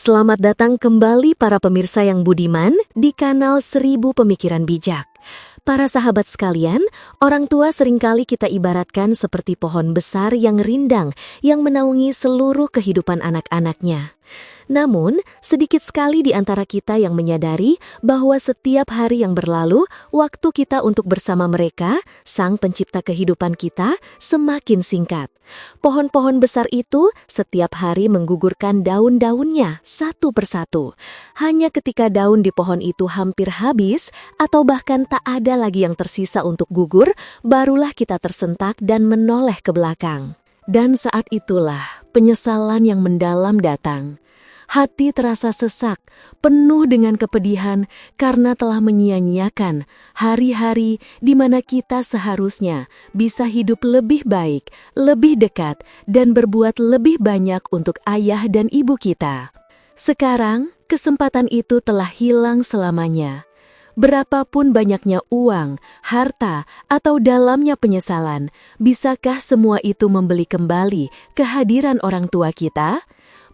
Selamat datang kembali para pemirsa yang budiman di kanal 1000 Pemikiran Bijak. Para sahabat sekalian, orang tua seringkali kita ibaratkan seperti pohon besar yang rindang yang menaungi seluruh kehidupan anak-anaknya. Namun, sedikit sekali di antara kita yang menyadari bahwa setiap hari yang berlalu, waktu kita untuk bersama mereka, Sang Pencipta kehidupan kita, semakin singkat. Pohon-pohon besar itu setiap hari menggugurkan daun-daunnya satu persatu. Hanya ketika daun di pohon itu hampir habis atau bahkan tak ada lagi yang tersisa untuk gugur, barulah kita tersentak dan menoleh ke belakang. Dan saat itulah penyesalan yang mendalam datang. Hati terasa sesak, penuh dengan kepedihan karena telah menyia-nyiakan hari-hari di mana kita seharusnya bisa hidup lebih baik, lebih dekat, dan berbuat lebih banyak untuk ayah dan ibu kita. Sekarang, kesempatan itu telah hilang selamanya. Berapapun banyaknya uang, harta, atau dalamnya penyesalan, bisakah semua itu membeli kembali kehadiran orang tua kita?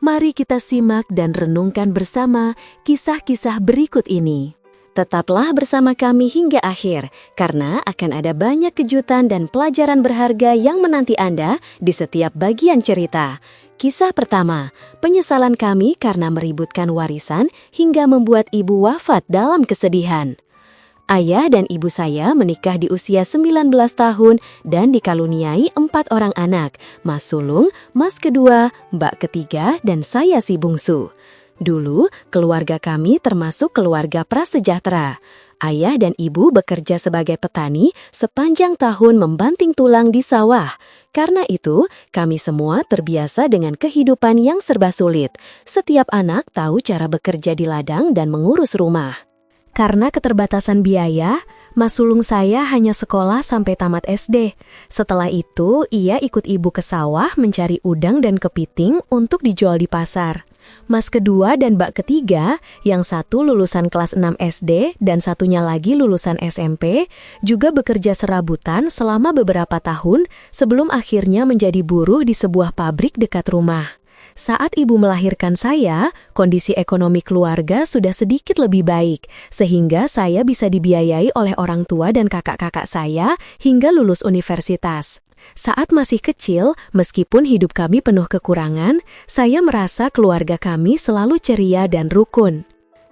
Mari kita simak dan renungkan bersama kisah-kisah berikut ini. Tetaplah bersama kami hingga akhir, karena akan ada banyak kejutan dan pelajaran berharga yang menanti Anda di setiap bagian cerita. Kisah pertama, penyesalan kami karena meributkan warisan hingga membuat ibu wafat dalam kesedihan. Ayah dan ibu saya menikah di usia 19 tahun dan dikaruniai 4 orang anak, Mas sulung, Mas kedua, Mbak ketiga, dan saya si bungsu. Dulu, keluarga kami termasuk keluarga prasejahtera. Ayah dan ibu bekerja sebagai petani sepanjang tahun membanting tulang di sawah. Karena itu, kami semua terbiasa dengan kehidupan yang serba sulit. Setiap anak tahu cara bekerja di ladang dan mengurus rumah. Karena keterbatasan biaya, Mas sulung saya hanya sekolah sampai tamat SD. Setelah itu, ia ikut ibu ke sawah mencari udang dan kepiting untuk dijual di pasar. Mas kedua dan Mbak ketiga, yang satu lulusan kelas 6 SD dan satunya lagi lulusan SMP, juga bekerja serabutan selama beberapa tahun sebelum akhirnya menjadi buruh di sebuah pabrik dekat rumah. Saat ibu melahirkan saya, kondisi ekonomi keluarga sudah sedikit lebih baik, sehingga saya bisa dibiayai oleh orang tua dan kakak-kakak saya hingga lulus universitas. Saat masih kecil, meskipun hidup kami penuh kekurangan, saya merasa keluarga kami selalu ceria dan rukun.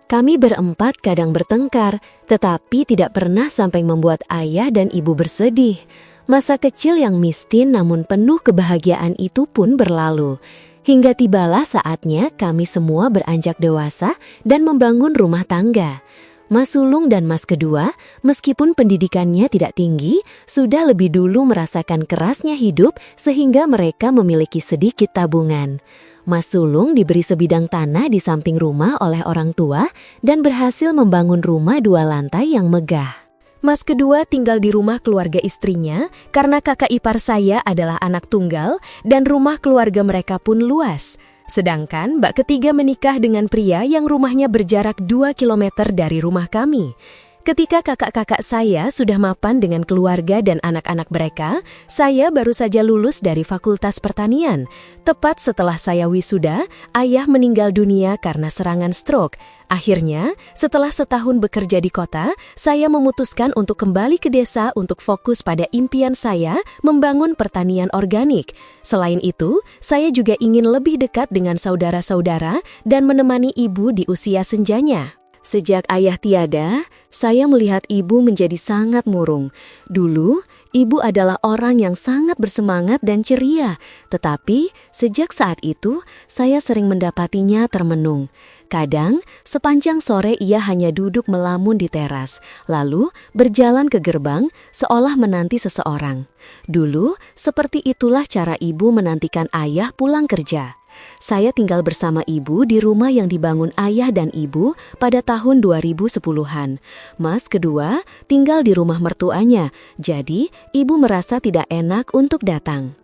Kami berempat kadang bertengkar, tetapi tidak pernah sampai membuat ayah dan ibu bersedih. Masa kecil yang miskin namun penuh kebahagiaan itu pun berlalu. Hingga tibalah saatnya kami semua beranjak dewasa dan membangun rumah tangga. Mas sulung dan Mas kedua, meskipun pendidikannya tidak tinggi, sudah lebih dulu merasakan kerasnya hidup sehingga mereka memiliki sedikit tabungan. Mas sulung diberi sebidang tanah di samping rumah oleh orang tua dan berhasil membangun rumah 2 lantai yang megah. Mas kedua tinggal di rumah keluarga istrinya karena kakak ipar saya adalah anak tunggal dan rumah keluarga mereka pun luas. Sedangkan Mbak ketiga menikah dengan pria yang rumahnya berjarak 2 kilometer dari rumah kami. Ketika kakak-kakak saya sudah mapan dengan keluarga dan anak-anak mereka, saya baru saja lulus dari Fakultas Pertanian. Tepat setelah saya wisuda, ayah meninggal dunia karena serangan stroke. Akhirnya, setelah setahun bekerja di kota, saya memutuskan untuk kembali ke desa untuk fokus pada impian saya membangun pertanian organik. Selain itu, saya juga ingin lebih dekat dengan saudara-saudara dan menemani ibu di usia senjanya. Sejak ayah tiada, saya melihat ibu menjadi sangat murung. Dulu, ibu adalah orang yang sangat bersemangat dan ceria, tetapi sejak saat itu, saya sering mendapatinya termenung. Kadang, sepanjang sore ia hanya duduk melamun di teras, lalu berjalan ke gerbang seolah menanti seseorang. Dulu, seperti itulah cara ibu menantikan ayah pulang kerja. Saya tinggal bersama ibu di rumah yang dibangun ayah dan ibu pada tahun 2010-an. Mas kedua tinggal di rumah mertuanya, jadi ibu merasa tidak enak untuk datang.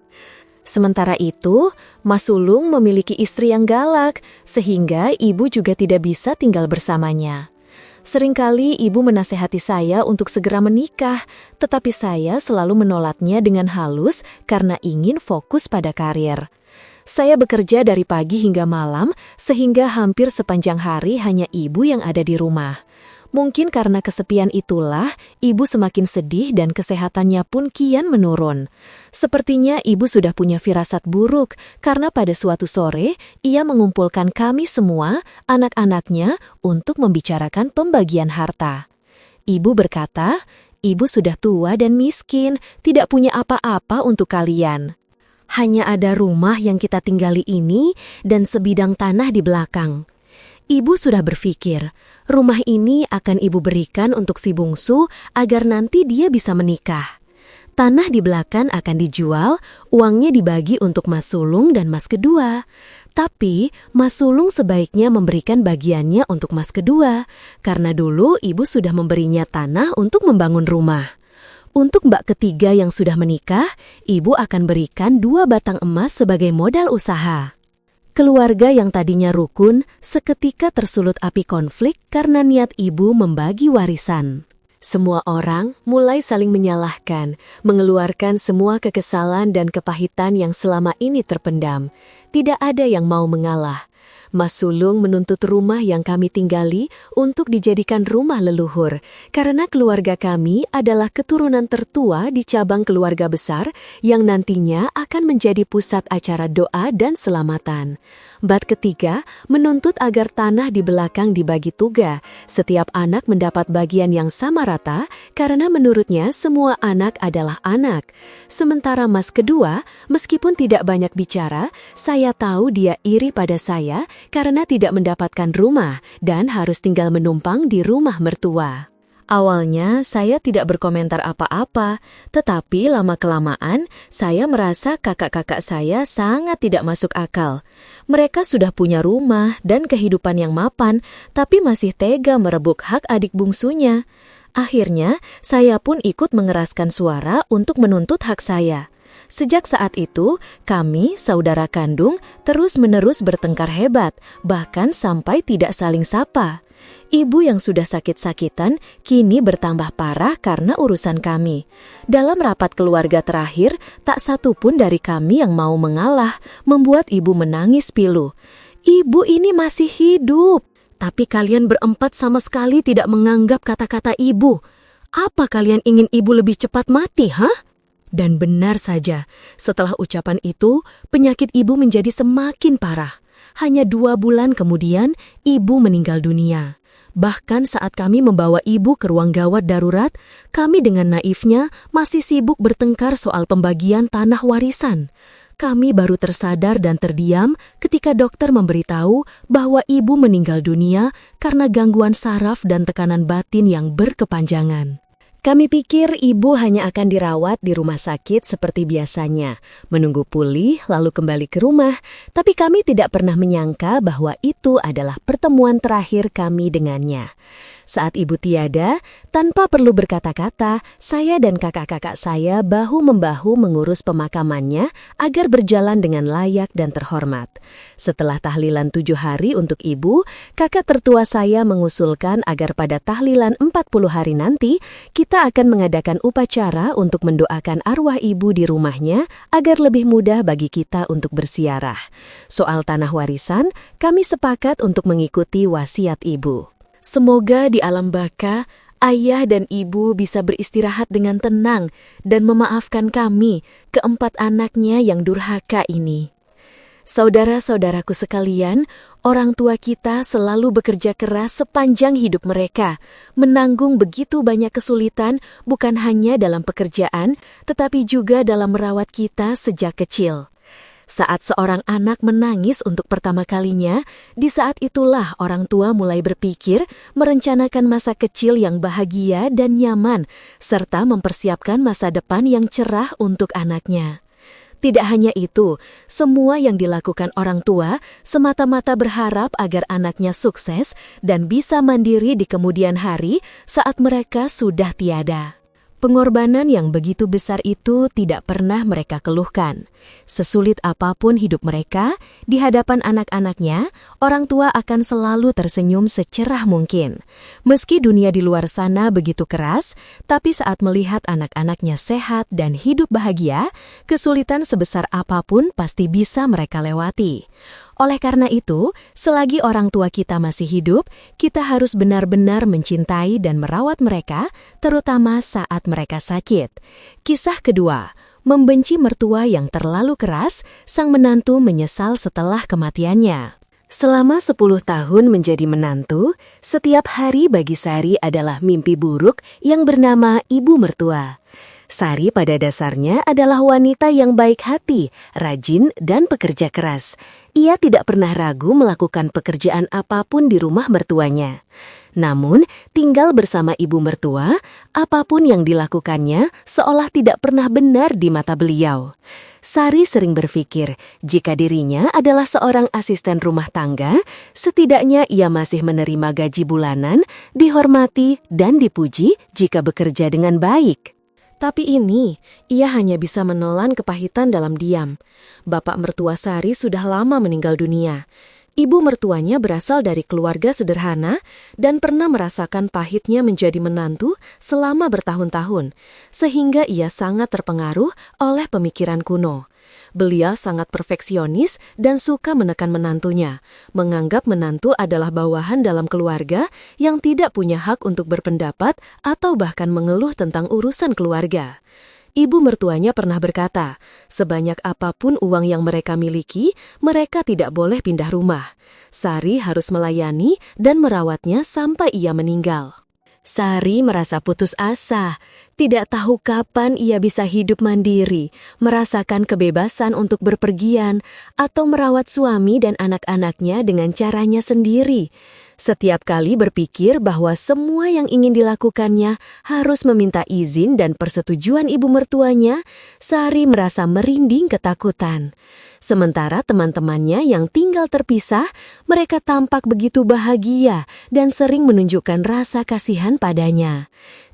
Sementara itu, Mas sulung memiliki istri yang galak, sehingga ibu juga tidak bisa tinggal bersamanya. Seringkali ibu menasehati saya untuk segera menikah, tetapi saya selalu menolaknya dengan halus karena ingin fokus pada karir. Saya bekerja dari pagi hingga malam, sehingga hampir sepanjang hari hanya ibu yang ada di rumah. Mungkin karena kesepian itulah, ibu semakin sedih dan kesehatannya pun kian menurun. Sepertinya ibu sudah punya firasat buruk, karena pada suatu sore, ia mengumpulkan kami semua, anak-anaknya, untuk membicarakan pembagian harta. Ibu berkata, ibu sudah tua dan miskin, tidak punya apa-apa untuk kalian. Hanya ada rumah yang kita tinggali ini dan sebidang tanah di belakang. Ibu sudah berpikir, rumah ini akan ibu berikan untuk si bungsu agar nanti dia bisa menikah. Tanah di belakang akan dijual, uangnya dibagi untuk Mas Sulung dan Mas kedua. Tapi Mas Sulung sebaiknya memberikan bagiannya untuk Mas kedua, karena dulu ibu sudah memberinya tanah untuk membangun rumah. Untuk mbak ketiga yang sudah menikah, ibu akan berikan 2 batang emas sebagai modal usaha. Keluarga yang tadinya rukun seketika tersulut api konflik karena niat ibu membagi warisan. Semua orang mulai saling menyalahkan, mengeluarkan semua kekesalan dan kepahitan yang selama ini terpendam. Tidak ada yang mau mengalah. Mas Sulung menuntut rumah yang kami tinggali untuk dijadikan rumah leluhur, karena keluarga kami adalah keturunan tertua di cabang keluarga besar yang nantinya akan menjadi pusat acara doa dan selamatan. Bat ketiga menuntut agar tanah di belakang dibagi 3, setiap anak mendapat bagian yang sama rata, karena menurutnya semua anak adalah anak. Sementara Mas kedua, meskipun tidak banyak bicara, saya tahu dia iri pada saya, karena tidak mendapatkan rumah dan harus tinggal menumpang di rumah mertua. Awalnya saya tidak berkomentar apa-apa, tetapi lama-kelamaan saya merasa kakak-kakak saya sangat tidak masuk akal. Mereka sudah punya rumah dan kehidupan yang mapan, tapi masih tega merebut hak adik bungsunya. Akhirnya, saya pun ikut mengeraskan suara untuk menuntut hak saya. Sejak saat itu, kami, saudara kandung, terus-menerus bertengkar hebat, bahkan sampai tidak saling sapa. Ibu yang sudah sakit-sakitan kini bertambah parah karena urusan kami. Dalam rapat keluarga terakhir, tak satu pun dari kami yang mau mengalah, membuat ibu menangis pilu. Ibu ini masih hidup, tapi kalian berempat sama sekali tidak menganggap kata-kata ibu. Apa kalian ingin ibu lebih cepat mati, hah? Dan benar saja, setelah ucapan itu, penyakit ibu menjadi semakin parah. Hanya 2 bulan kemudian, ibu meninggal dunia. Bahkan saat kami membawa ibu ke ruang gawat darurat, kami dengan naifnya masih sibuk bertengkar soal pembagian tanah warisan. Kami baru tersadar dan terdiam ketika dokter memberitahu bahwa ibu meninggal dunia karena gangguan saraf dan tekanan batin yang berkepanjangan. Kami pikir ibu hanya akan dirawat di rumah sakit seperti biasanya, menunggu pulih lalu kembali ke rumah, tapi kami tidak pernah menyangka bahwa itu adalah pertemuan terakhir kami dengannya. Saat ibu tiada, tanpa perlu berkata-kata, saya dan kakak-kakak saya bahu-membahu mengurus pemakamannya agar berjalan dengan layak dan terhormat. Setelah tahlilan 7 hari untuk ibu, kakak tertua saya mengusulkan agar pada tahlilan 40 hari nanti, kita akan mengadakan upacara untuk mendoakan arwah ibu di rumahnya agar lebih mudah bagi kita untuk bersiarah. Soal tanah warisan, kami sepakat untuk mengikuti wasiat ibu. Semoga di alam baka, ayah dan ibu bisa beristirahat dengan tenang dan memaafkan kami, keempat anaknya yang durhaka ini. Saudara-saudaraku sekalian, orang tua kita selalu bekerja keras sepanjang hidup mereka, menanggung begitu banyak kesulitan bukan hanya dalam pekerjaan, tetapi juga dalam merawat kita sejak kecil. Saat seorang anak menangis untuk pertama kalinya, di saat itulah orang tua mulai berpikir merencanakan masa kecil yang bahagia dan nyaman, serta mempersiapkan masa depan yang cerah untuk anaknya. Tidak hanya itu, semua yang dilakukan orang tua semata-mata berharap agar anaknya sukses dan bisa mandiri di kemudian hari saat mereka sudah tiada. Pengorbanan yang begitu besar itu tidak pernah mereka keluhkan. Sesulit apapun hidup mereka, di hadapan anak-anaknya, orang tua akan selalu tersenyum secerah mungkin. Meski dunia di luar sana begitu keras, tapi saat melihat anak-anaknya sehat dan hidup bahagia, kesulitan sebesar apapun pasti bisa mereka lewati. Oleh karena itu, selagi orang tua kita masih hidup, kita harus benar-benar mencintai dan merawat mereka, terutama saat mereka sakit. Kisah kedua, membenci mertua yang terlalu keras, sang menantu menyesal setelah kematiannya. Selama 10 tahun menjadi menantu, setiap hari bagi Sari adalah mimpi buruk yang bernama ibu mertua. Sari pada dasarnya adalah wanita yang baik hati, rajin, dan pekerja keras. Ia tidak pernah ragu melakukan pekerjaan apapun di rumah mertuanya. Namun, tinggal bersama ibu mertua, apapun yang dilakukannya seolah tidak pernah benar di mata beliau. Sari sering berpikir, jika dirinya adalah seorang asisten rumah tangga, setidaknya ia masih menerima gaji bulanan, dihormati, dan dipuji jika bekerja dengan baik. Tapi ini, ia hanya bisa menelan kepahitan dalam diam. Bapak mertua Sari sudah lama meninggal dunia. Ibu mertuanya berasal dari keluarga sederhana dan pernah merasakan pahitnya menjadi menantu selama bertahun-tahun, sehingga ia sangat terpengaruh oleh pemikiran kuno. Beliau sangat perfeksionis dan suka menekan menantunya, menganggap menantu adalah bawahan dalam keluarga yang tidak punya hak untuk berpendapat atau bahkan mengeluh tentang urusan keluarga. Ibu mertuanya pernah berkata, sebanyak apapun uang yang mereka miliki, mereka tidak boleh pindah rumah. Sari harus melayani dan merawatnya sampai ia meninggal. Sari merasa putus asa, tidak tahu kapan ia bisa hidup mandiri, merasakan kebebasan untuk berpergian, atau merawat suami dan anak-anaknya dengan caranya sendiri. Setiap kali berpikir bahwa semua yang ingin dilakukannya harus meminta izin dan persetujuan ibu mertuanya, Sari merasa merinding ketakutan. Sementara teman-temannya yang tinggal terpisah, mereka tampak begitu bahagia dan sering menunjukkan rasa kasihan padanya.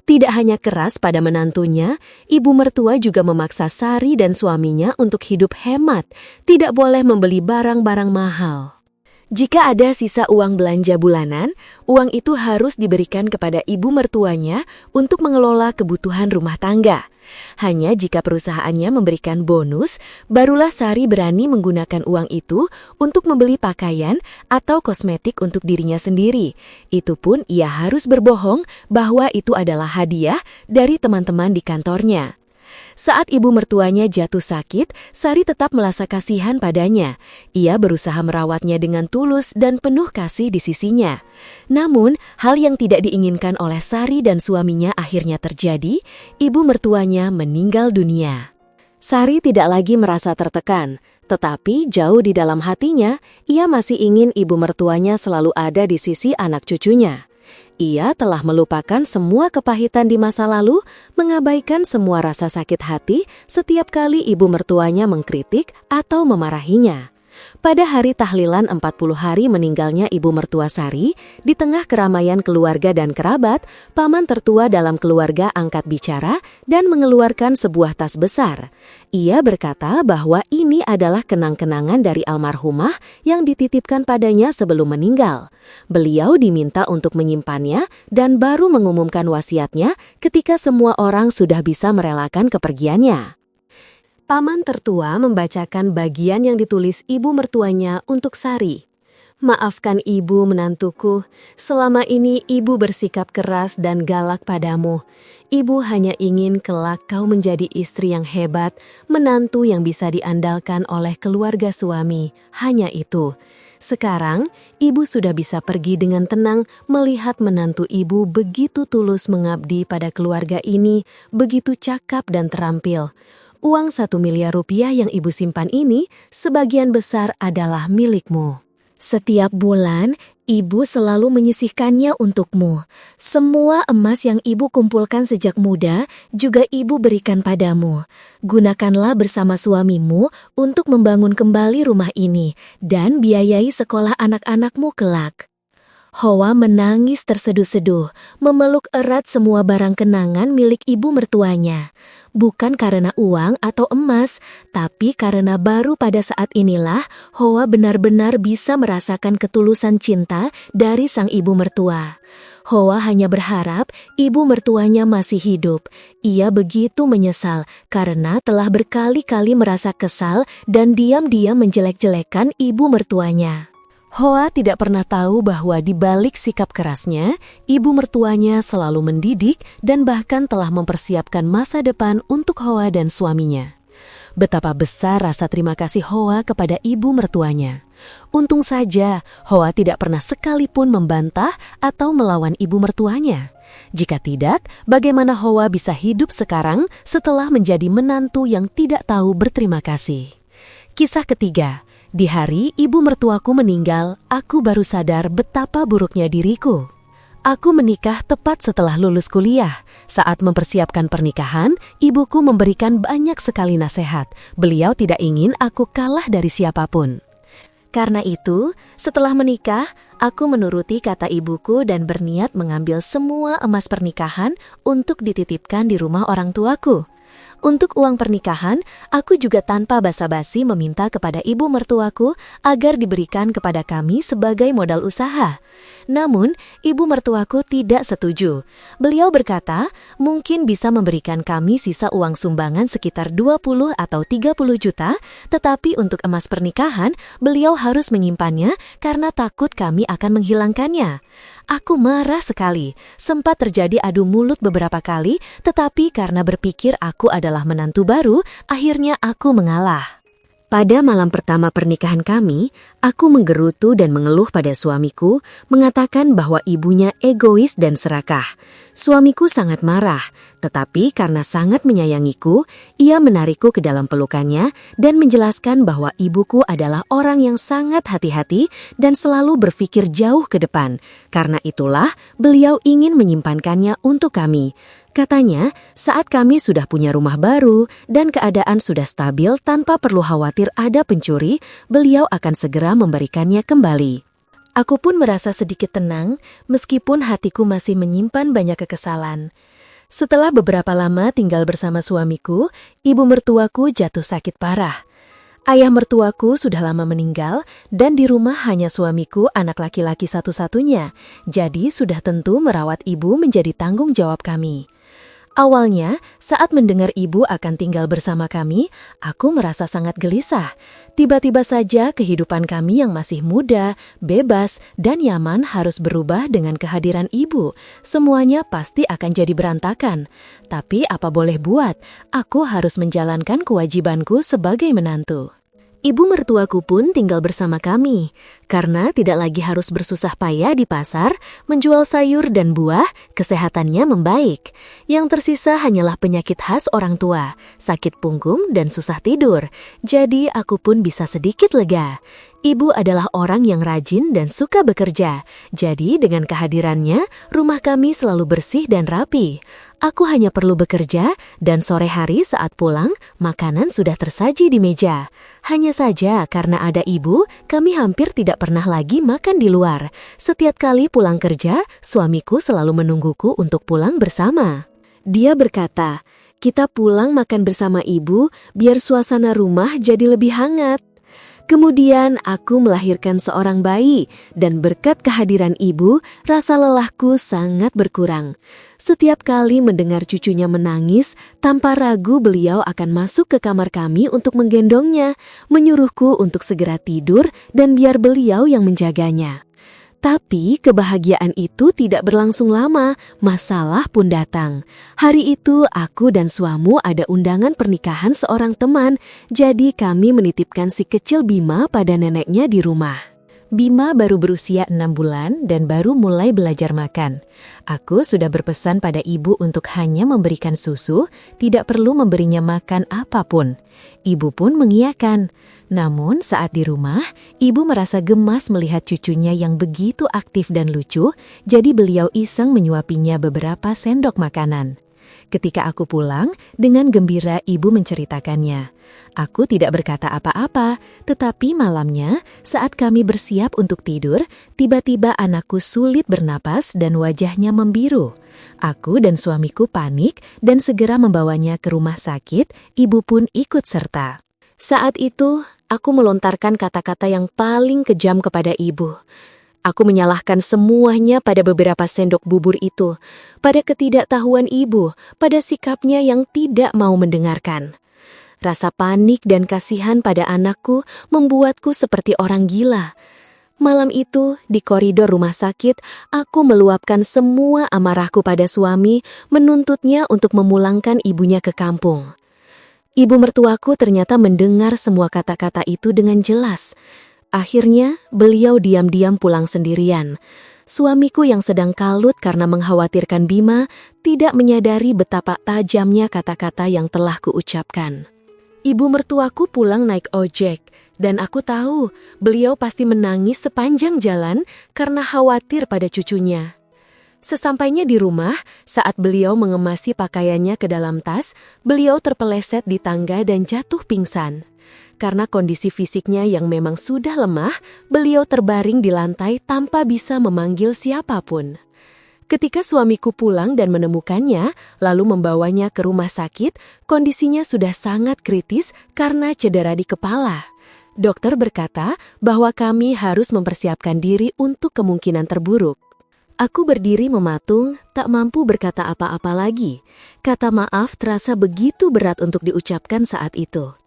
Tidak hanya keras pada menantunya, ibu mertua juga memaksa Sari dan suaminya untuk hidup hemat, tidak boleh membeli barang-barang mahal. Jika ada sisa uang belanja bulanan, uang itu harus diberikan kepada ibu mertuanya untuk mengelola kebutuhan rumah tangga. Hanya jika perusahaannya memberikan bonus, barulah Sari berani menggunakan uang itu untuk membeli pakaian atau kosmetik untuk dirinya sendiri. Itu pun ia harus berbohong bahwa itu adalah hadiah dari teman-teman di kantornya. Saat ibu mertuanya jatuh sakit, Sari tetap merasa kasihan padanya. Ia berusaha merawatnya dengan tulus dan penuh kasih di sisinya. Namun, hal yang tidak diinginkan oleh Sari dan suaminya akhirnya terjadi, ibu mertuanya meninggal dunia. Sari tidak lagi merasa tertekan, tetapi jauh di dalam hatinya, ia masih ingin ibu mertuanya selalu ada di sisi anak cucunya. Ia telah melupakan semua kepahitan di masa lalu, mengabaikan semua rasa sakit hati setiap kali ibu mertuanya mengkritik atau memarahinya. Pada hari tahlilan 40 hari meninggalnya ibu mertua Sari, di tengah keramaian keluarga dan kerabat, paman tertua dalam keluarga angkat bicara dan mengeluarkan sebuah tas besar. Ia berkata bahwa ini adalah kenang-kenangan dari almarhumah yang dititipkan padanya sebelum meninggal. Beliau diminta untuk menyimpannya dan baru mengumumkan wasiatnya ketika semua orang sudah bisa merelakan kepergiannya. Paman tertua membacakan bagian yang ditulis ibu mertuanya untuk Sari. Maafkan ibu menantuku, selama ini ibu bersikap keras dan galak padamu. Ibu hanya ingin kelak kau menjadi istri yang hebat, menantu yang bisa diandalkan oleh keluarga suami, hanya itu. Sekarang, ibu sudah bisa pergi dengan tenang melihat menantu ibu begitu tulus mengabdi pada keluarga ini, begitu cakap dan terampil. Uang 1 miliar rupiah yang ibu simpan ini sebagian besar adalah milikmu. Setiap bulan, ibu selalu menyisihkannya untukmu. Semua emas yang ibu kumpulkan sejak muda juga ibu berikan padamu. Gunakanlah bersama suamimu untuk membangun kembali rumah ini dan biayai sekolah anak-anakmu kelak. Hoa menangis terseduh-seduh, memeluk erat semua barang kenangan milik ibu mertuanya. Bukan karena uang atau emas, tapi karena baru pada saat inilah Hoa benar-benar bisa merasakan ketulusan cinta dari sang ibu mertua. Hoa hanya berharap ibu mertuanya masih hidup. Ia begitu menyesal karena telah berkali-kali merasa kesal dan diam-diam menjelek-jelekan ibu mertuanya. Hoa tidak pernah tahu bahwa di balik sikap kerasnya, ibu mertuanya selalu mendidik dan bahkan telah mempersiapkan masa depan untuk Hoa dan suaminya. Betapa besar rasa terima kasih Hoa kepada ibu mertuanya. Untung saja Hoa tidak pernah sekalipun membantah atau melawan ibu mertuanya. Jika tidak, bagaimana Hoa bisa hidup sekarang setelah menjadi menantu yang tidak tahu berterima kasih? Kisah ketiga. Di hari ibu mertuaku meninggal, aku baru sadar betapa buruknya diriku. Aku menikah tepat setelah lulus kuliah. Saat mempersiapkan pernikahan, ibuku memberikan banyak sekali nasihat. Beliau tidak ingin aku kalah dari siapapun. Karena itu, setelah menikah, aku menuruti kata ibuku dan berniat mengambil semua emas pernikahan untuk dititipkan di rumah orang tuaku. Untuk uang pernikahan, aku juga tanpa basa-basi meminta kepada ibu mertuaku agar diberikan kepada kami sebagai modal usaha. Namun, ibu mertuaku tidak setuju. Beliau berkata, mungkin bisa memberikan kami sisa uang sumbangan sekitar 20 atau 30 juta, tetapi untuk emas pernikahan, beliau harus menyimpannya karena takut kami akan menghilangkannya. Aku marah sekali, sempat terjadi adu mulut beberapa kali, tetapi karena berpikir aku adalah menantu baru, akhirnya aku mengalah. Pada malam pertama pernikahan kami, aku menggerutu dan mengeluh pada suamiku, mengatakan bahwa ibunya egois dan serakah. Suamiku sangat marah, tetapi karena sangat menyayangiku, ia menarikku ke dalam pelukannya dan menjelaskan bahwa ibuku adalah orang yang sangat hati-hati dan selalu berpikir jauh ke depan. Karena itulah, beliau ingin menyimpankannya untuk kami. Katanya, saat kami sudah punya rumah baru dan keadaan sudah stabil tanpa perlu khawatir ada pencuri, beliau akan segera memberikannya kembali. Aku pun merasa sedikit tenang, meskipun hatiku masih menyimpan banyak kekesalan. Setelah beberapa lama tinggal bersama suamiku, ibu mertuaku jatuh sakit parah. Ayah mertuaku sudah lama meninggal dan di rumah hanya suamiku anak laki-laki satu-satunya, jadi sudah tentu merawat ibu menjadi tanggung jawab kami. Awalnya, saat mendengar ibu akan tinggal bersama kami, aku merasa sangat gelisah. Tiba-tiba saja kehidupan kami yang masih muda, bebas, dan nyaman harus berubah dengan kehadiran ibu. Semuanya pasti akan jadi berantakan. Tapi apa boleh buat, aku harus menjalankan kewajibanku sebagai menantu. Ibu mertuaku pun tinggal bersama kami, karena tidak lagi harus bersusah payah di pasar, menjual sayur dan buah, kesehatannya membaik. Yang tersisa hanyalah penyakit khas orang tua, sakit punggung dan susah tidur. Jadi aku pun bisa sedikit lega. Ibu adalah orang yang rajin dan suka bekerja, jadi dengan kehadirannya, rumah kami selalu bersih dan rapi. Aku hanya perlu bekerja, dan sore hari saat pulang, makanan sudah tersaji di meja. Hanya saja karena ada ibu, kami hampir tidak pernah lagi makan di luar. Setiap kali pulang kerja, suamiku selalu menungguku untuk pulang bersama. Dia berkata, "Kita pulang makan bersama ibu, biar suasana rumah jadi lebih hangat." Kemudian aku melahirkan seorang bayi, dan berkat kehadiran ibu, rasa lelahku sangat berkurang. Setiap kali mendengar cucunya menangis, tanpa ragu beliau akan masuk ke kamar kami untuk menggendongnya, menyuruhku untuk segera tidur dan biar beliau yang menjaganya. Tapi kebahagiaan itu tidak berlangsung lama, masalah pun datang. Hari itu aku dan suamu ada undangan pernikahan seorang teman, jadi kami menitipkan si kecil Bima pada neneknya di rumah. Bima baru berusia 6 bulan dan baru mulai belajar makan. Aku sudah berpesan pada ibu untuk hanya memberikan susu, tidak perlu memberinya makan apapun. Ibu pun mengiyakan. Namun saat di rumah, ibu merasa gemas melihat cucunya yang begitu aktif dan lucu, jadi beliau iseng menyuapinya beberapa sendok makanan. Ketika aku pulang, dengan gembira ibu menceritakannya. Aku tidak berkata apa-apa, tetapi malamnya saat kami bersiap untuk tidur, tiba-tiba anakku sulit bernapas dan wajahnya membiru. Aku dan suamiku panik dan segera membawanya ke rumah sakit, ibu pun ikut serta. Saat itu, aku melontarkan kata-kata yang paling kejam kepada ibu. Aku menyalahkan semuanya pada beberapa sendok bubur itu, pada ketidaktahuan ibu, pada sikapnya yang tidak mau mendengarkan. Rasa panik dan kasihan pada anakku membuatku seperti orang gila. Malam itu, di koridor rumah sakit, aku meluapkan semua amarahku pada suami, menuntutnya untuk memulangkan ibunya ke kampung. Ibu mertuaku ternyata mendengar semua kata-kata itu dengan jelas. Akhirnya, beliau diam-diam pulang sendirian. Suamiku yang sedang kalut karena mengkhawatirkan Bima tidak menyadari betapa tajamnya kata-kata yang telah kuucapkan. Ibu mertuaku pulang naik ojek, dan aku tahu beliau pasti menangis sepanjang jalan karena khawatir pada cucunya. Sesampainya di rumah, saat beliau mengemasi pakaiannya ke dalam tas, beliau terpeleset di tangga dan jatuh pingsan. Karena kondisi fisiknya yang memang sudah lemah, beliau terbaring di lantai tanpa bisa memanggil siapapun. Ketika suamiku pulang dan menemukannya, lalu membawanya ke rumah sakit, kondisinya sudah sangat kritis karena cedera di kepala. Dokter berkata bahwa kami harus mempersiapkan diri untuk kemungkinan terburuk. Aku berdiri mematung, tak mampu berkata apa-apa lagi. Kata maaf terasa begitu berat untuk diucapkan saat itu.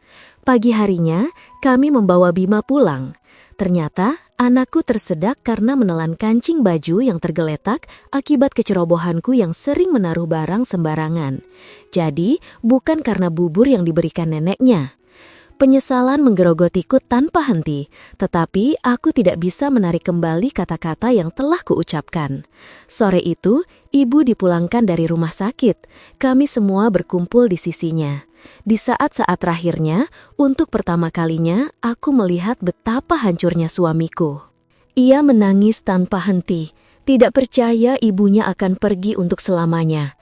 Pagi harinya, kami membawa Bima pulang. Ternyata, anakku tersedak karena menelan kancing baju yang tergeletak akibat kecerobohanku yang sering menaruh barang sembarangan. Jadi, bukan karena bubur yang diberikan neneknya. Penyesalan menggerogotiku tanpa henti, tetapi aku tidak bisa menarik kembali kata-kata yang telah kuucapkan. Sore itu, ibu dipulangkan dari rumah sakit. Kami semua berkumpul di sisinya. Di saat-saat terakhirnya, untuk pertama kalinya, aku melihat betapa hancurnya suamiku. Ia menangis tanpa henti, tidak percaya ibunya akan pergi untuk selamanya.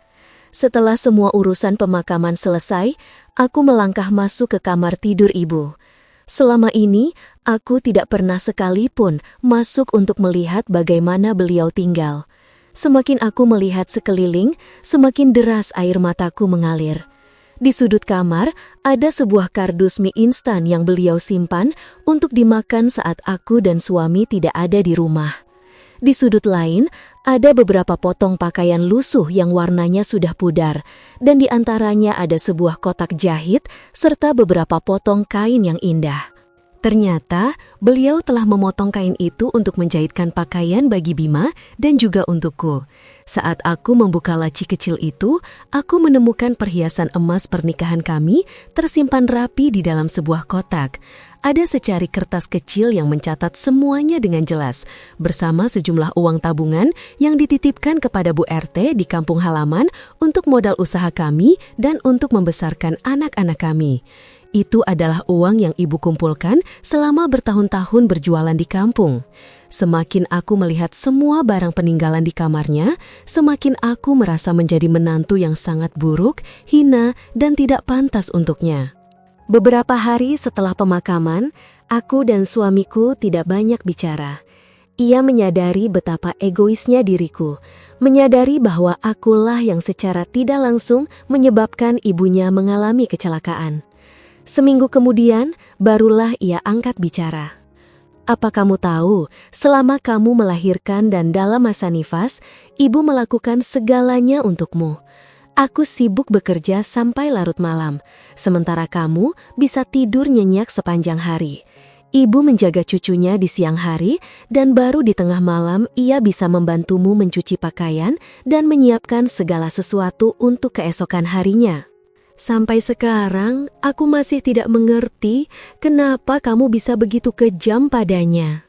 Setelah semua urusan pemakaman selesai, aku melangkah masuk ke kamar tidur ibu. Selama ini, aku tidak pernah sekalipun masuk untuk melihat bagaimana beliau tinggal. Semakin aku melihat sekeliling, semakin deras air mataku mengalir. Di sudut kamar, ada sebuah kardus mie instan yang beliau simpan untuk dimakan saat aku dan suami tidak ada di rumah. Di sudut lain, ada beberapa potong pakaian lusuh yang warnanya sudah pudar, dan di antaranya ada sebuah kotak jahit serta beberapa potong kain yang indah. Ternyata, beliau telah memotong kain itu untuk menjahitkan pakaian bagi Bima dan juga untukku. Saat aku membuka laci kecil itu, aku menemukan perhiasan emas pernikahan kami tersimpan rapi di dalam sebuah kotak. Ada secari kertas kecil yang mencatat semuanya dengan jelas, bersama sejumlah uang tabungan yang dititipkan kepada Bu RT di kampung halaman untuk modal usaha kami dan untuk membesarkan anak-anak kami. Itu adalah uang yang ibu kumpulkan selama bertahun-tahun berjualan di kampung. Semakin aku melihat semua barang peninggalan di kamarnya, semakin aku merasa menjadi menantu yang sangat buruk, hina, dan tidak pantas untuknya. Beberapa hari setelah pemakaman, aku dan suamiku tidak banyak bicara. Ia menyadari betapa egoisnya diriku, menyadari bahwa akulah yang secara tidak langsung menyebabkan ibunya mengalami kecelakaan. Seminggu kemudian, barulah ia angkat bicara. Apa kamu tahu, selama kamu melahirkan dan dalam masa nifas, ibu melakukan segalanya untukmu. Aku sibuk bekerja sampai larut malam, sementara kamu bisa tidur nyenyak sepanjang hari. Ibu menjaga cucunya di siang hari, dan baru di tengah malam ia bisa membantumu mencuci pakaian dan menyiapkan segala sesuatu untuk keesokan harinya. Sampai sekarang, aku masih tidak mengerti kenapa kamu bisa begitu kejam padanya.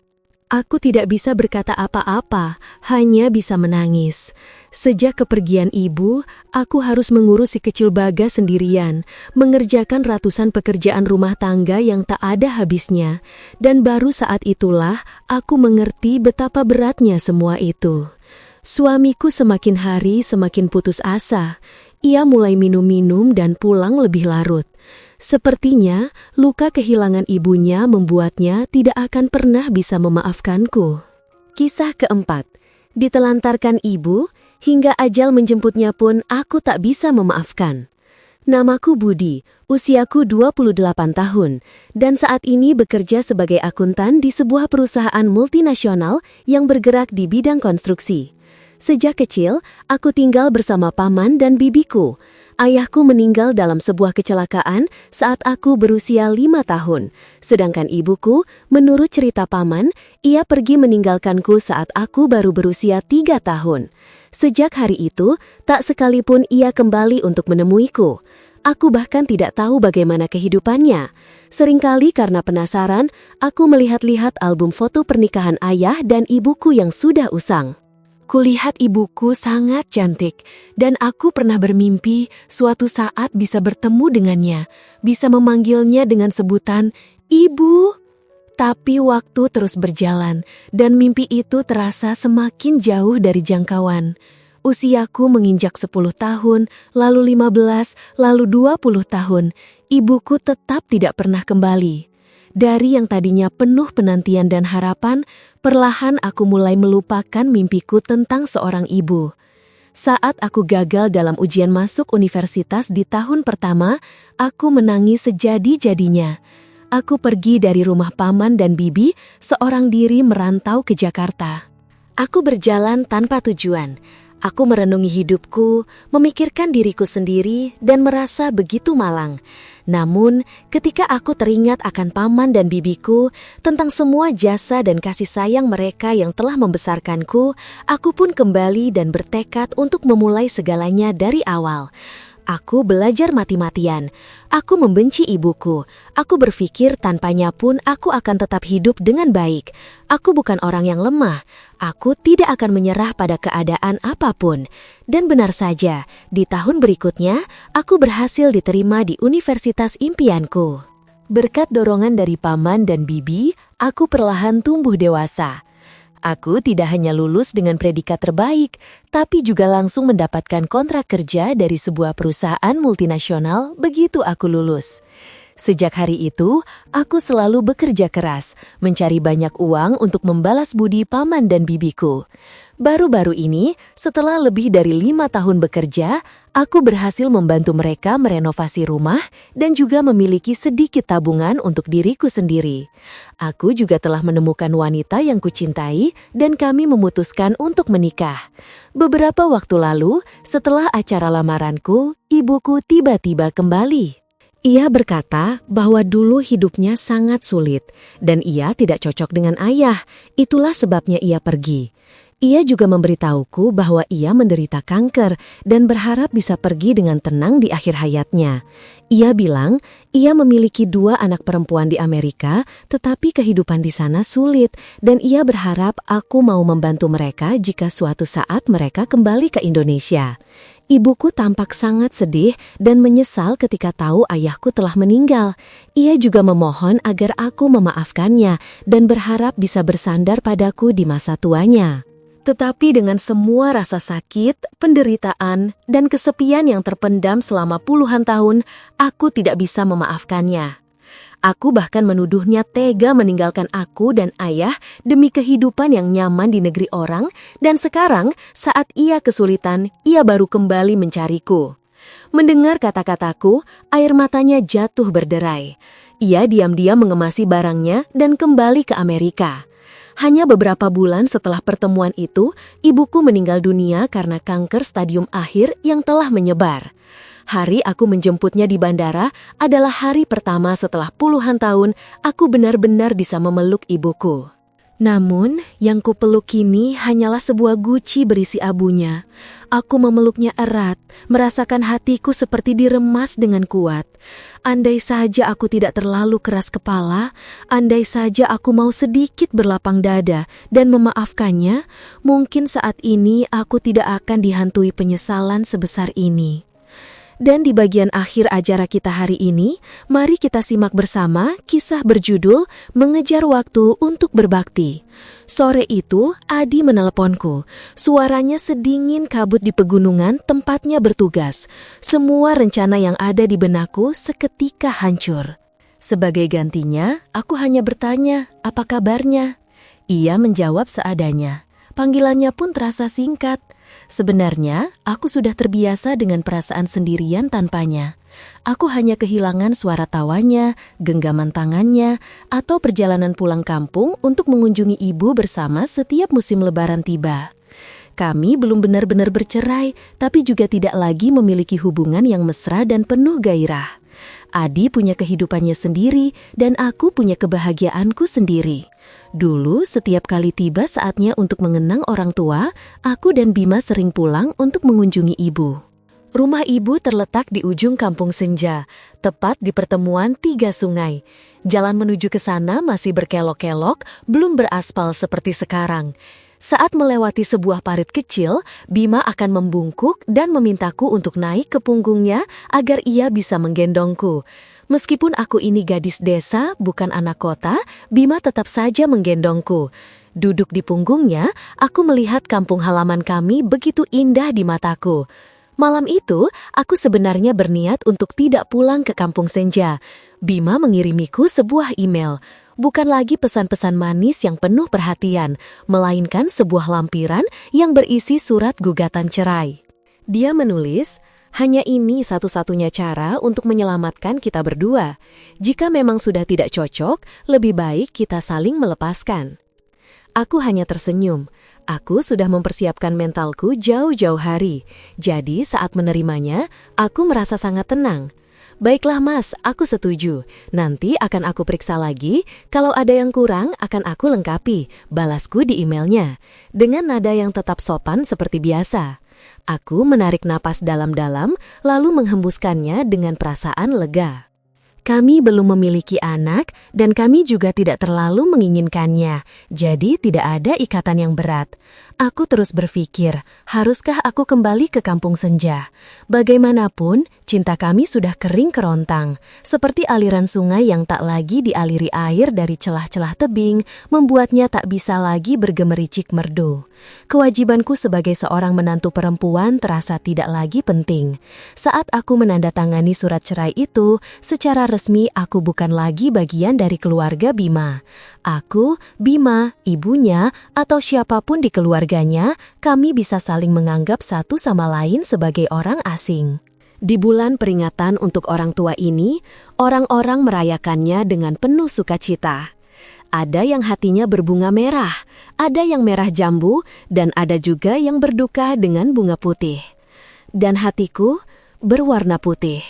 Aku tidak bisa berkata apa-apa, hanya bisa menangis. Sejak kepergian ibu, aku harus mengurus si kecil Bagas sendirian, mengerjakan ratusan pekerjaan rumah tangga yang tak ada habisnya. Dan baru saat itulah aku mengerti betapa beratnya semua itu. Suamiku semakin hari semakin putus asa. Ia mulai minum-minum dan pulang lebih larut. Sepertinya luka kehilangan ibunya membuatnya tidak akan pernah bisa memaafkanku. Kisah keempat, ditelantarkan ibu, hingga ajal menjemputnya pun aku tak bisa memaafkan. Namaku Budi, usiaku 28 tahun, dan saat ini bekerja sebagai akuntan di sebuah perusahaan multinasional yang bergerak di bidang konstruksi. Sejak kecil, aku tinggal bersama paman dan bibiku. Ayahku meninggal dalam sebuah kecelakaan saat aku berusia 5 tahun. Sedangkan ibuku, menurut cerita paman, ia pergi meninggalkanku saat aku baru berusia 3 tahun. Sejak hari itu, tak sekalipun ia kembali untuk menemuiku. Aku bahkan tidak tahu bagaimana kehidupannya. Seringkali karena penasaran, aku melihat-lihat album foto pernikahan ayah dan ibuku yang sudah usang. Kulihat ibuku sangat cantik, dan aku pernah bermimpi suatu saat bisa bertemu dengannya, bisa memanggilnya dengan sebutan Ibu. Tapi waktu terus berjalan, dan mimpi itu terasa semakin jauh dari jangkauan. Usiaku menginjak 10 tahun, lalu 15, lalu 20 tahun. Ibuku tetap tidak pernah kembali. Dari yang tadinya penuh penantian dan harapan, perlahan aku mulai melupakan mimpiku tentang seorang ibu. Saat aku gagal dalam ujian masuk universitas di tahun pertama, aku menangis sejadi-jadinya. Aku pergi dari rumah paman dan bibi, seorang diri merantau ke Jakarta. Aku berjalan tanpa tujuan. Aku merenungi hidupku, memikirkan diriku sendiri, dan merasa begitu malang. Namun, ketika aku teringat akan paman dan bibiku, tentang semua jasa dan kasih sayang mereka yang telah membesarkanku, aku pun kembali dan bertekad untuk memulai segalanya dari awal. Aku belajar mati-matian. Aku membenci ibuku. Aku berpikir tanpanya pun aku akan tetap hidup dengan baik. Aku bukan orang yang lemah. Aku tidak akan menyerah pada keadaan apapun. Dan benar saja, di tahun berikutnya, aku berhasil diterima di universitas impianku. Berkat dorongan dari paman dan bibi, aku perlahan tumbuh dewasa. Aku tidak hanya lulus dengan predikat terbaik, tapi juga langsung mendapatkan kontrak kerja dari sebuah perusahaan multinasional begitu aku lulus. Sejak hari itu, aku selalu bekerja keras, mencari banyak uang untuk membalas budi paman dan bibiku. Baru-baru ini, setelah lebih dari 5 tahun bekerja, aku berhasil membantu mereka merenovasi rumah dan juga memiliki sedikit tabungan untuk diriku sendiri. Aku juga telah menemukan wanita yang kucintai dan kami memutuskan untuk menikah. Beberapa waktu lalu, setelah acara lamaranku, ibuku tiba-tiba kembali. Ia berkata bahwa dulu hidupnya sangat sulit dan ia tidak cocok dengan ayah, itulah sebabnya ia pergi. Ia juga memberitahuku bahwa ia menderita kanker dan berharap bisa pergi dengan tenang di akhir hayatnya. Ia bilang ia memiliki 2 anak perempuan di Amerika, tetapi kehidupan di sana sulit dan ia berharap aku mau membantu mereka jika suatu saat mereka kembali ke Indonesia. Ibuku tampak sangat sedih dan menyesal ketika tahu ayahku telah meninggal. Ia juga memohon agar aku memaafkannya dan berharap bisa bersandar padaku di masa tuanya. Tetapi dengan semua rasa sakit, penderitaan, dan kesepian yang terpendam selama puluhan tahun, aku tidak bisa memaafkannya. Aku bahkan menuduhnya tega meninggalkan aku dan ayah demi kehidupan yang nyaman di negeri orang, dan sekarang saat ia kesulitan, ia baru kembali mencariku. Mendengar kata-kataku, air matanya jatuh berderai. Ia diam-diam mengemasi barangnya dan kembali ke Amerika. Hanya beberapa bulan setelah pertemuan itu, ibuku meninggal dunia karena kanker stadium akhir yang telah menyebar. Hari aku menjemputnya di bandara adalah hari pertama setelah puluhan tahun aku benar-benar bisa memeluk ibuku. Namun, yang kupeluk kini hanyalah sebuah guci berisi abunya. Aku memeluknya erat, merasakan hatiku seperti diremas dengan kuat. Andai saja aku tidak terlalu keras kepala, andai saja aku mau sedikit berlapang dada dan memaafkannya, mungkin saat ini aku tidak akan dihantui penyesalan sebesar ini. Dan di bagian akhir acara kita hari ini, mari kita simak bersama kisah berjudul Mengejar Waktu untuk Berbakti. Sore itu, Adi meneleponku. Suaranya sedingin kabut di pegunungan tempatnya bertugas. Semua rencana yang ada di benakku seketika hancur. Sebagai gantinya, aku hanya bertanya, apa kabarnya? Ia menjawab seadanya. Panggilannya pun terasa singkat. Sebenarnya, aku sudah terbiasa dengan perasaan sendirian tanpanya. Aku hanya kehilangan suara tawanya, genggaman tangannya, atau perjalanan pulang kampung untuk mengunjungi ibu bersama setiap musim lebaran tiba. Kami belum benar-benar bercerai, tapi juga tidak lagi memiliki hubungan yang mesra dan penuh gairah. Adi punya kehidupannya sendiri, dan aku punya kebahagiaanku sendiri. Dulu, setiap kali tiba saatnya untuk mengenang orang tua, aku dan Bima sering pulang untuk mengunjungi ibu. Rumah ibu terletak di ujung Kampung Senja, tepat di pertemuan 3 sungai. Jalan menuju ke sana masih berkelok-kelok, belum beraspal seperti sekarang. Saat melewati sebuah parit kecil, Bima akan membungkuk dan memintaku untuk naik ke punggungnya agar ia bisa menggendongku. Meskipun aku ini gadis desa, bukan anak kota, Bima tetap saja menggendongku. Duduk di punggungnya, aku melihat kampung halaman kami begitu indah di mataku. Malam itu, aku sebenarnya berniat untuk tidak pulang ke Kampung Senja. Bima mengirimiku sebuah email. Bukan lagi pesan-pesan manis yang penuh perhatian, melainkan sebuah lampiran yang berisi surat gugatan cerai. Dia menulis, hanya ini satu-satunya cara untuk menyelamatkan kita berdua. Jika memang sudah tidak cocok, lebih baik kita saling melepaskan. Aku hanya tersenyum. Aku sudah mempersiapkan mentalku jauh-jauh hari. Jadi saat menerimanya, aku merasa sangat tenang. Baiklah mas, aku setuju. Nanti akan aku periksa lagi. Kalau ada yang kurang, akan aku lengkapi. Balasku di emailnya. Dengan nada yang tetap sopan seperti biasa. Aku menarik napas dalam-dalam, lalu menghembuskannya dengan perasaan lega. Kami belum memiliki anak, dan kami juga tidak terlalu menginginkannya, jadi tidak ada ikatan yang berat. Aku terus berpikir, haruskah aku kembali ke Kampung Senja? Bagaimanapun, cinta kami sudah kering kerontang, seperti aliran sungai yang tak lagi dialiri air dari celah-celah tebing, membuatnya tak bisa lagi bergemericik merdu. Kewajibanku sebagai seorang menantu perempuan terasa tidak lagi penting. Saat aku menandatangani surat cerai itu, secara resmi aku bukan lagi bagian dari keluarga Bima. Aku, Bima, ibunya, atau siapapun di keluarganya, kami bisa saling menganggap satu sama lain sebagai orang asing. Di bulan peringatan untuk orang tua ini, orang-orang merayakannya dengan penuh sukacita. Ada yang hatinya berbunga merah, ada yang merah jambu, dan ada juga yang berduka dengan bunga putih. Dan hatiku berwarna putih.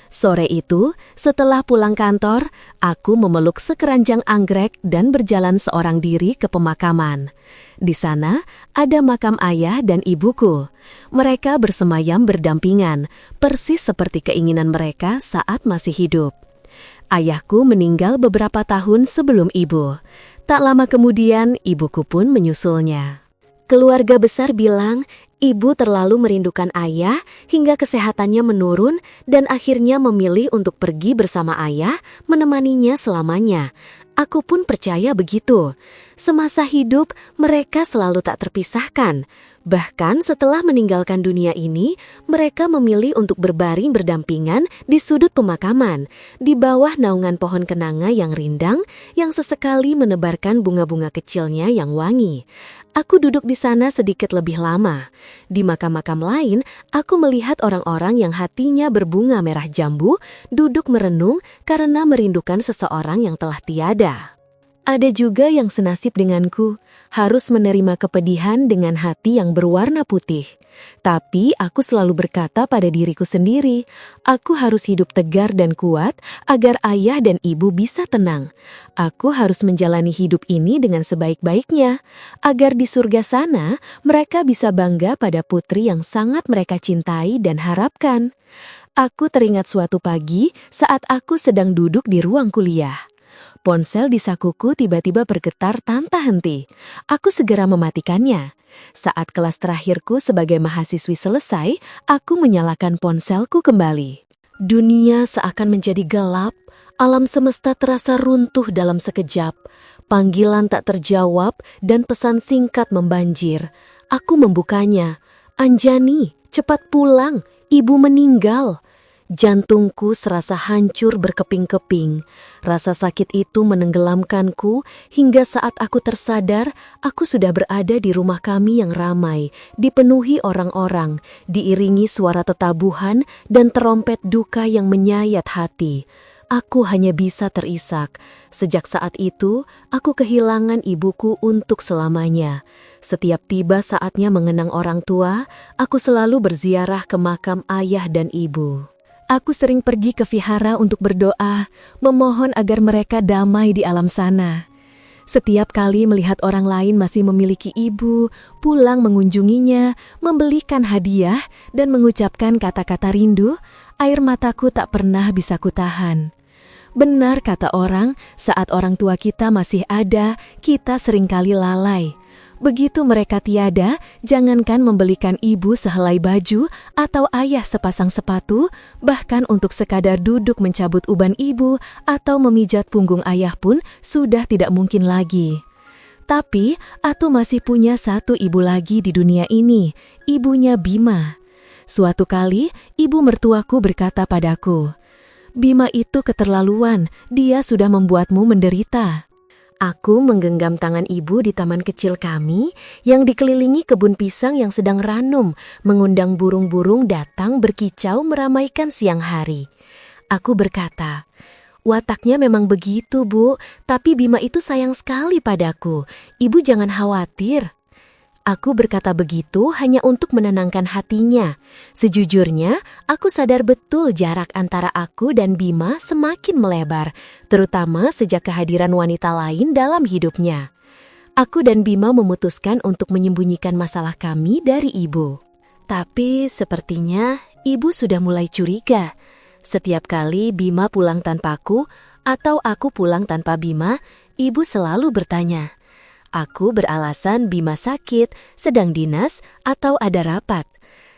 Sore itu, setelah pulang kantor, aku memeluk sekeranjang anggrek dan berjalan seorang diri ke pemakaman. Di sana, ada makam ayah dan ibuku. Mereka bersemayam berdampingan, persis seperti keinginan mereka saat masih hidup. Ayahku meninggal beberapa tahun sebelum ibu. Tak lama kemudian, ibuku pun menyusulnya. Keluarga besar bilang, ibu terlalu merindukan ayah hingga kesehatannya menurun dan akhirnya memilih untuk pergi bersama ayah, menemaninya selamanya. Aku pun percaya begitu. Semasa hidup, mereka selalu tak terpisahkan. Bahkan setelah meninggalkan dunia ini, mereka memilih untuk berbaring berdampingan di sudut pemakaman, di bawah naungan pohon kenanga yang rindang, yang sesekali menebarkan bunga-bunga kecilnya yang wangi. Aku duduk di sana sedikit lebih lama. Di makam-makam lain, aku melihat orang-orang yang hatinya berbunga merah jambu, duduk merenung karena merindukan seseorang yang telah tiada. Ada juga yang senasib denganku, harus menerima kepedihan dengan hati yang berwarna putih. Tapi aku selalu berkata pada diriku sendiri, aku harus hidup tegar dan kuat agar ayah dan ibu bisa tenang. Aku harus menjalani hidup ini dengan sebaik-baiknya, agar di surga sana mereka bisa bangga pada putri yang sangat mereka cintai dan harapkan. Aku teringat suatu pagi saat aku sedang duduk di ruang kuliah. Ponsel di sakuku tiba-tiba bergetar tanpa henti. Aku segera mematikannya. Saat kelas terakhirku sebagai mahasiswi selesai, aku menyalakan ponselku kembali. Dunia seakan menjadi gelap, alam semesta terasa runtuh dalam sekejap. Panggilan tak terjawab dan pesan singkat membanjir. Aku membukanya. "Anjani, cepat pulang, ibu meninggal." Jantungku serasa hancur berkeping-keping. Rasa sakit itu menenggelamkanku hingga saat aku tersadar, aku sudah berada di rumah kami yang ramai, dipenuhi orang-orang, diiringi suara tetabuhan dan terompet duka yang menyayat hati. Aku hanya bisa terisak. Sejak saat itu, aku kehilangan ibuku untuk selamanya. Setiap tiba saatnya mengenang orang tua, aku selalu berziarah ke makam ayah dan ibu. Aku sering pergi ke vihara untuk berdoa, memohon agar mereka damai di alam sana. Setiap kali melihat orang lain masih memiliki ibu, pulang mengunjunginya, membelikan hadiah, dan mengucapkan kata-kata rindu, air mataku tak pernah bisa kutahan. Benar kata orang, saat orang tua kita masih ada, kita seringkali lalai. Begitu mereka tiada, jangankan membelikan ibu sehelai baju atau ayah sepasang sepatu, bahkan untuk sekadar duduk mencabut uban ibu atau memijat punggung ayah pun sudah tidak mungkin lagi. Tapi, Atu masih punya satu ibu lagi di dunia ini, ibunya Bima. Suatu kali, ibu mertuaku berkata padaku, "Bima itu keterlaluan, dia sudah membuatmu menderita." Aku menggenggam tangan ibu di taman kecil kami yang dikelilingi kebun pisang yang sedang ranum, mengundang burung-burung datang berkicau meramaikan siang hari. Aku berkata, "Wataknya memang begitu, Bu, tapi Bima itu sayang sekali padaku. Ibu jangan khawatir." Aku berkata begitu hanya untuk menenangkan hatinya. Sejujurnya, aku sadar betul jarak antara aku dan Bima semakin melebar, terutama sejak kehadiran wanita lain dalam hidupnya. Aku dan Bima memutuskan untuk menyembunyikan masalah kami dari ibu. Tapi sepertinya ibu sudah mulai curiga. Setiap kali Bima pulang tanpaku atau aku pulang tanpa Bima, ibu selalu bertanya. Aku beralasan Bima sakit, sedang dinas, atau ada rapat.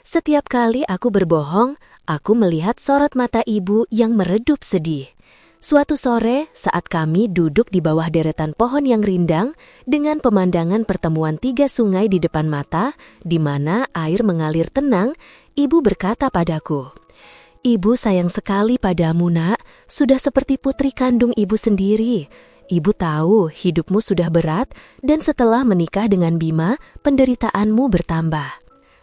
Setiap kali aku berbohong, aku melihat sorot mata ibu yang meredup sedih. Suatu sore, saat kami duduk di bawah deretan pohon yang rindang, dengan pemandangan pertemuan 3 sungai di depan mata, di mana air mengalir tenang, ibu berkata padaku, "Ibu sayang sekali padamu, Nak, sudah seperti putri kandung ibu sendiri. Ibu tahu hidupmu sudah berat dan setelah menikah dengan Bima, penderitaanmu bertambah.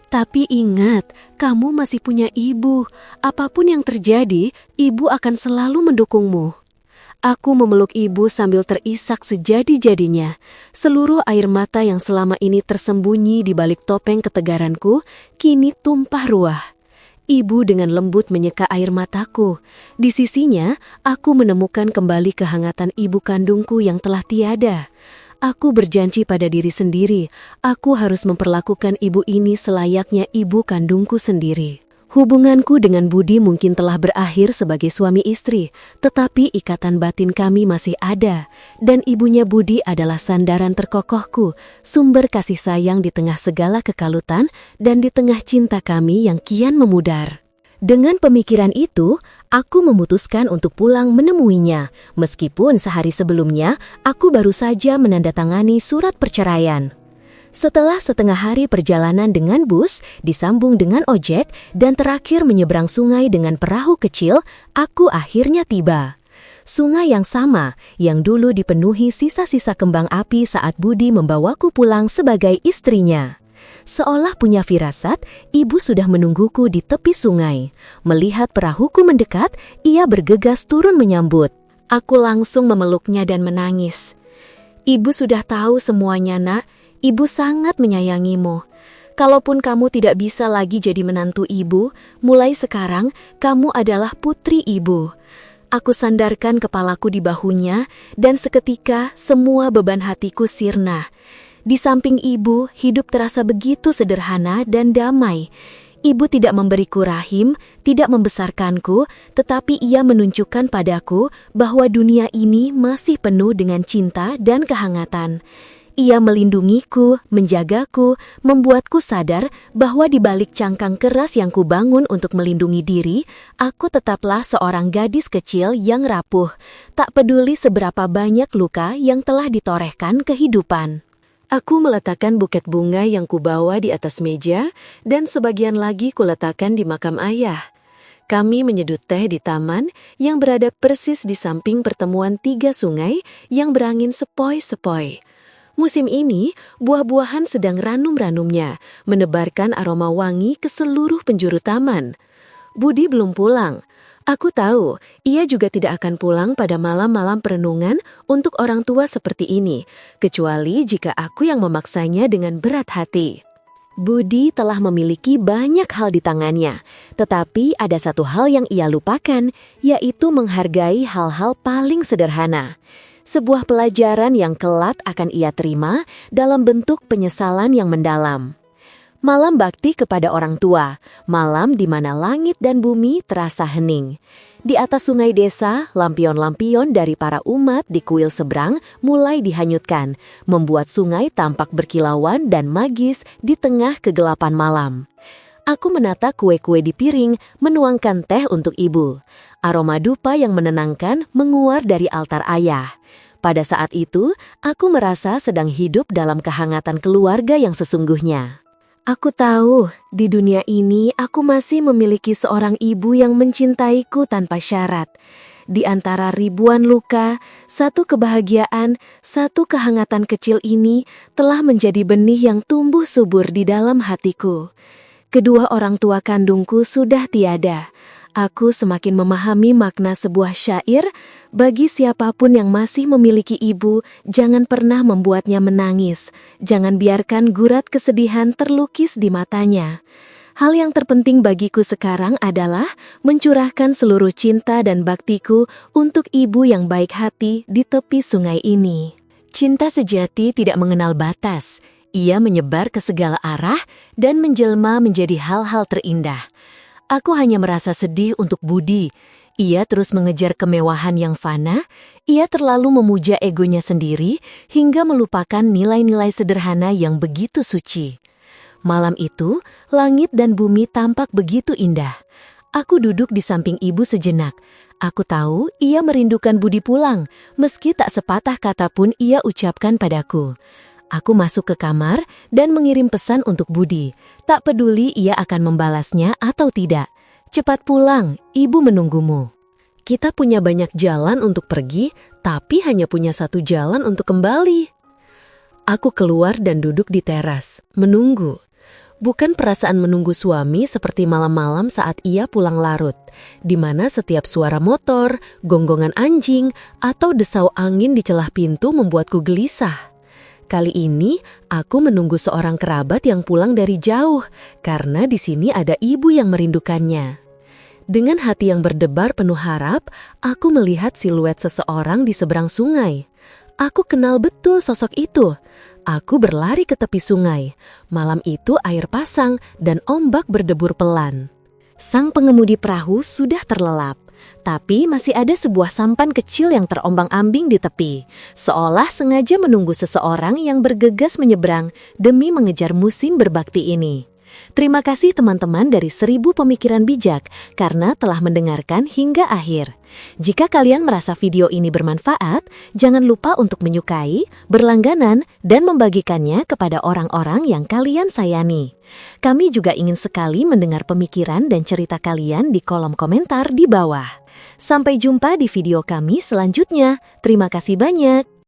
Tapi ingat, kamu masih punya ibu. Apapun yang terjadi, ibu akan selalu mendukungmu." Aku memeluk ibu sambil terisak sejadi-jadinya. Seluruh air mata yang selama ini tersembunyi di balik topeng ketegaranku, kini tumpah ruah. Ibu dengan lembut menyeka air mataku. Di sisinya, aku menemukan kembali kehangatan ibu kandungku yang telah tiada. Aku berjanji pada diri sendiri, aku harus memperlakukan ibu ini selayaknya ibu kandungku sendiri. Hubunganku dengan Budi mungkin telah berakhir sebagai suami istri, tetapi ikatan batin kami masih ada, dan ibunya Budi adalah sandaran terkokohku, sumber kasih sayang di tengah segala kekalutan dan di tengah cinta kami yang kian memudar. Dengan pemikiran itu, aku memutuskan untuk pulang menemuinya, meskipun sehari sebelumnya aku baru saja menandatangani surat perceraian. Setelah setengah hari perjalanan dengan bus, disambung dengan ojek, dan terakhir menyeberang sungai dengan perahu kecil, aku akhirnya tiba. Sungai yang sama, yang dulu dipenuhi sisa-sisa kembang api saat Budi membawaku pulang sebagai istrinya. Seolah punya firasat, ibu sudah menungguku di tepi sungai. Melihat perahuku mendekat, ia bergegas turun menyambut. Aku langsung memeluknya dan menangis. "Ibu sudah tahu semuanya, Nak. Ibu sangat menyayangimu. Kalaupun kamu tidak bisa lagi jadi menantu ibu, mulai sekarang kamu adalah putri ibu." Aku sandarkan kepalaku di bahunya dan seketika semua beban hatiku sirna. Di samping ibu, hidup terasa begitu sederhana dan damai. Ibu tidak memberiku rahim, tidak membesarkanku, tetapi ia menunjukkan padaku bahwa dunia ini masih penuh dengan cinta dan kehangatan. Ia melindungiku, menjagaku, membuatku sadar bahwa di balik cangkang keras yang kubangun untuk melindungi diri, aku tetaplah seorang gadis kecil yang rapuh, tak peduli seberapa banyak luka yang telah ditorehkan kehidupan. Aku meletakkan buket bunga yang kubawa di atas meja dan sebagian lagi kuletakkan di makam ayah. Kami menyeduh teh di taman yang berada persis di samping pertemuan 3 sungai yang berangin sepoi-sepoi. Musim ini, buah-buahan sedang ranum-ranumnya, menebarkan aroma wangi ke seluruh penjuru taman. Budi belum pulang. Aku tahu, ia juga tidak akan pulang pada malam-malam perenungan untuk orang tua seperti ini, kecuali jika aku yang memaksanya dengan berat hati. Budi telah memiliki banyak hal di tangannya, tetapi ada satu hal yang ia lupakan, yaitu menghargai hal-hal paling sederhana. Sebuah pelajaran yang kelak akan ia terima dalam bentuk penyesalan yang mendalam. Malam bakti kepada orang tua, malam di mana langit dan bumi terasa hening. Di atas sungai desa, lampion-lampion dari para umat di kuil seberang mulai dihanyutkan, membuat sungai tampak berkilauan dan magis di tengah kegelapan malam. Aku menata kue-kue di piring, menuangkan teh untuk ibu. Aroma dupa yang menenangkan menguar dari altar ayah. Pada saat itu, aku merasa sedang hidup dalam kehangatan keluarga yang sesungguhnya. Aku tahu, di dunia ini aku masih memiliki seorang ibu yang mencintaiku tanpa syarat. Di antara ribuan luka, satu kebahagiaan, satu kehangatan kecil ini telah menjadi benih yang tumbuh subur di dalam hatiku. Kedua orang tua kandungku sudah tiada. Aku semakin memahami makna sebuah syair, bagi siapapun yang masih memiliki ibu, jangan pernah membuatnya menangis. Jangan biarkan gurat kesedihan terlukis di matanya. Hal yang terpenting bagiku sekarang adalah mencurahkan seluruh cinta dan baktiku untuk ibu yang baik hati di tepi sungai ini. Cinta sejati tidak mengenal batas. Ia menyebar ke segala arah dan menjelma menjadi hal-hal terindah. Aku hanya merasa sedih untuk Budi. Ia terus mengejar kemewahan yang fana, ia terlalu memuja egonya sendiri hingga melupakan nilai-nilai sederhana yang begitu suci. Malam itu, langit dan bumi tampak begitu indah. Aku duduk di samping ibu sejenak. Aku tahu ia merindukan Budi pulang, meski tak sepatah kata pun ia ucapkan padaku. Aku masuk ke kamar dan mengirim pesan untuk Budi. Tak peduli ia akan membalasnya atau tidak. Cepat pulang, ibu menunggumu. Kita punya banyak jalan untuk pergi, tapi hanya punya satu jalan untuk kembali. Aku keluar dan duduk di teras, menunggu. Bukan perasaan menunggu suami seperti malam-malam saat ia pulang larut, di mana setiap suara motor, gonggongan anjing, atau desau angin di celah pintu membuatku gelisah. Kali ini, aku menunggu seorang kerabat yang pulang dari jauh, karena di sini ada ibu yang merindukannya. Dengan hati yang berdebar penuh harap, aku melihat siluet seseorang di seberang sungai. Aku kenal betul sosok itu. Aku berlari ke tepi sungai. Malam itu air pasang dan ombak berdebur pelan. Sang pengemudi perahu sudah terlelap. Tapi masih ada sebuah sampan kecil yang terombang-ambing di tepi, seolah sengaja menunggu seseorang yang bergegas menyeberang demi mengejar musim berbakti ini. Terima kasih teman-teman dari 1000 Pemikiran Bijak karena telah mendengarkan hingga akhir. Jika kalian merasa video ini bermanfaat, jangan lupa untuk menyukai, berlangganan, dan membagikannya kepada orang-orang yang kalian sayangi. Kami juga ingin sekali mendengar pemikiran dan cerita kalian di kolom komentar di bawah. Sampai jumpa di video kami selanjutnya. Terima kasih banyak.